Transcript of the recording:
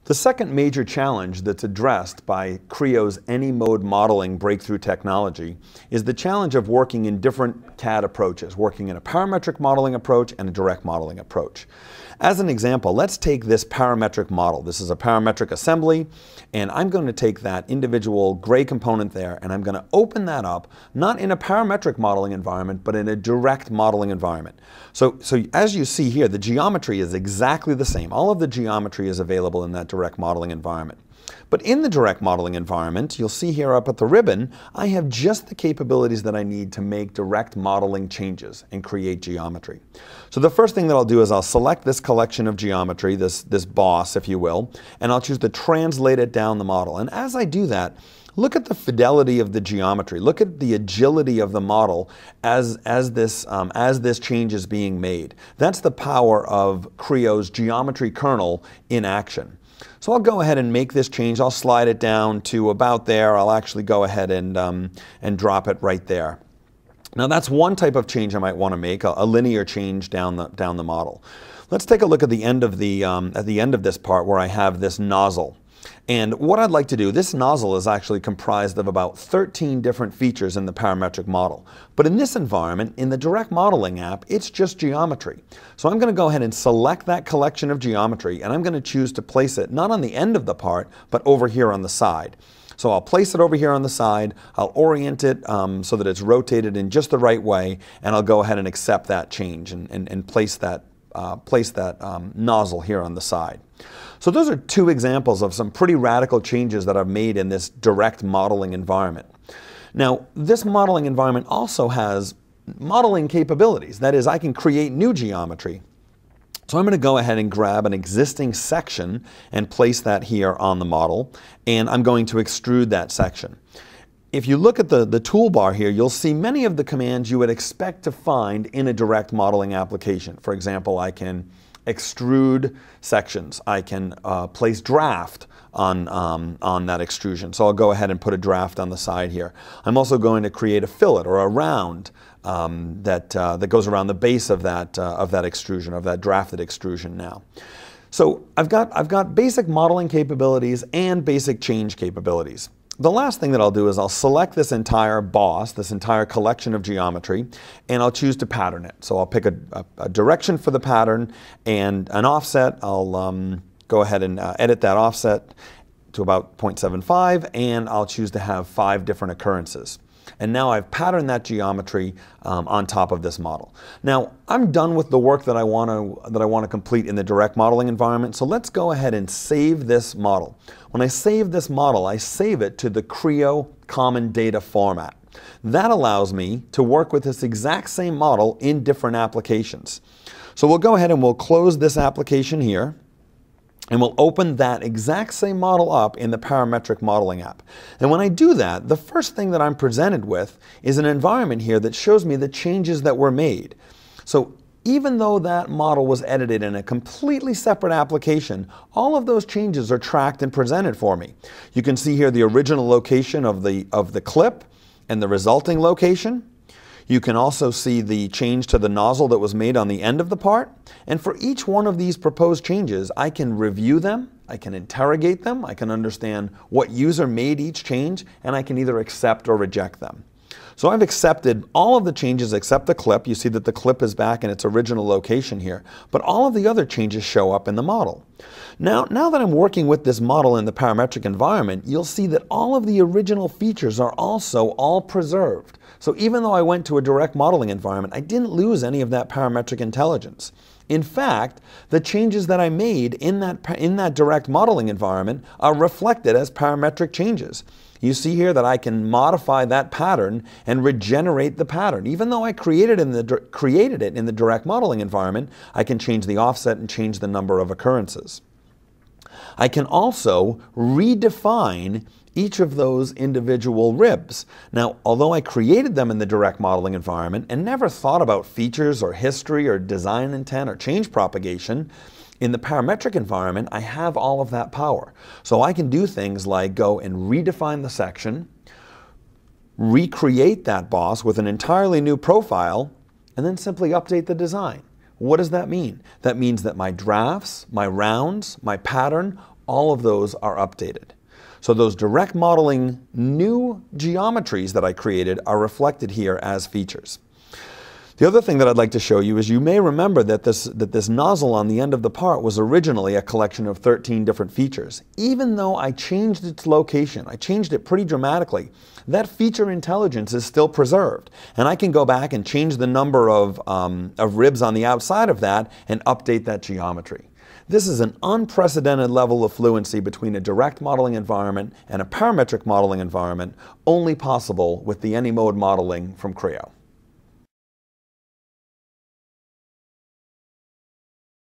The second major challenge that's addressed by Creo's Any-Mode Modeling breakthrough technology is the challenge of working in different CAD approaches, working in a parametric modeling approach and a direct modeling approach. As an example, let's take this parametric model. This is a parametric assembly, and I'm going to take that individual gray component there, and I'm going to open that up, not in a parametric modeling environment, but in a direct modeling environment. So as you see here, the geometry is exactly the same. All of the geometry is available in that direct modeling environment. But in the direct modeling environment, you'll see here up at the ribbon, I have just the capabilities that I need to make direct modeling changes and create geometry. So the first thing that I'll do is I'll select this collection of geometry, this boss, if you will, and I'll choose to translate it down the model. And as I do that, look at the fidelity of the geometry. Look at the agility of the model as this change is being made. That's the power of Creo's geometry kernel in action. So I'll go ahead and make this change. I'll slide it down to about there. I'll actually go ahead and drop it right there. Now that's one type of change I might want to make, a linear change down the model. Let's take a look at the end of this part where I have this nozzle. And what I'd like to do, this nozzle is actually comprised of about 13 different features in the parametric model. But in this environment, in the direct modeling app, it's just geometry. So I'm going to go ahead and select that collection of geometry, and I'm going to choose to place it not on the end of the part, but over here on the side. So I'll place it over here on the side, I'll orient it so that it's rotated in just the right way, and I'll go ahead and accept that change and place that nozzle here on the side. So those are two examples of some pretty radical changes that I've made in this direct modeling environment. Now, this modeling environment also has modeling capabilities. That is, I can create new geometry. So I'm going to go ahead and grab an existing section and place that here on the model, and I'm going to extrude that section. If you look at the toolbar here, you'll see many of the commands you would expect to find in a direct modeling application. For example, I can extrude sections. I can place draft on that extrusion. So I'll go ahead and put a draft on the side here. I'm also going to create a fillet or a round that goes around the base of that extrusion, of that drafted extrusion now. So I've got basic modeling capabilities and basic change capabilities. The last thing that I'll do is I'll select this entire boss, this entire collection of geometry, and I'll choose to pattern it. So I'll pick a direction for the pattern and an offset. I'll go ahead and edit that offset to about 0.75, and I'll choose to have 5 different occurrences. And now I've patterned that geometry on top of this model. Now I'm done with the work that I want to complete in the direct modeling environment. So let's go ahead and save this model. When I save this model, I save it to the Creo Common Data format. That allows me to work with this exact same model in different applications. So we'll go ahead and we'll close this application here. And we'll open that exact same model up in the parametric modeling app. And when I do that, the first thing that I'm presented with is an environment here that shows me the changes that were made. So even though that model was edited in a completely separate application, all of those changes are tracked and presented for me. You can see here the original location of the clip and the resulting location. You can also see the change to the nozzle that was made on the end of the part. And for each one of these proposed changes, I can review them, I can interrogate them, I can understand what user made each change, and I can either accept or reject them. So I've accepted all of the changes except the clip. You see that the clip is back in its original location here, but all of the other changes show up in the model. Now that I'm working with this model in the parametric environment, you'll see that all of the original features are also all preserved. So even though I went to a direct modeling environment, I didn't lose any of that parametric intelligence. In fact, the changes that I made in that direct modeling environment are reflected as parametric changes. You see here that I can modify that pattern and regenerate the pattern. Even though I created it in the direct modeling environment, I can change the offset and change the number of occurrences. I can also redefine each of those individual ribs. Now, although I created them in the direct modeling environment and never thought about features or history or design intent or change propagation, in the parametric environment, I have all of that power. So I can do things like go and redefine the section, recreate that boss with an entirely new profile, and then simply update the design. What does that mean? That means that my drafts, my rounds, my pattern, all of those are updated. So those direct modeling new geometries that I created are reflected here as features. The other thing that I'd like to show you is you may remember that this nozzle on the end of the part was originally a collection of 13 different features. Even though I changed its location, I changed it pretty dramatically, that feature intelligence is still preserved. And I can go back and change the number of ribs on the outside of that and update that geometry. This is an unprecedented level of fluency between a direct modeling environment and a parametric modeling environment, only possible with the AnyMode modeling from Creo.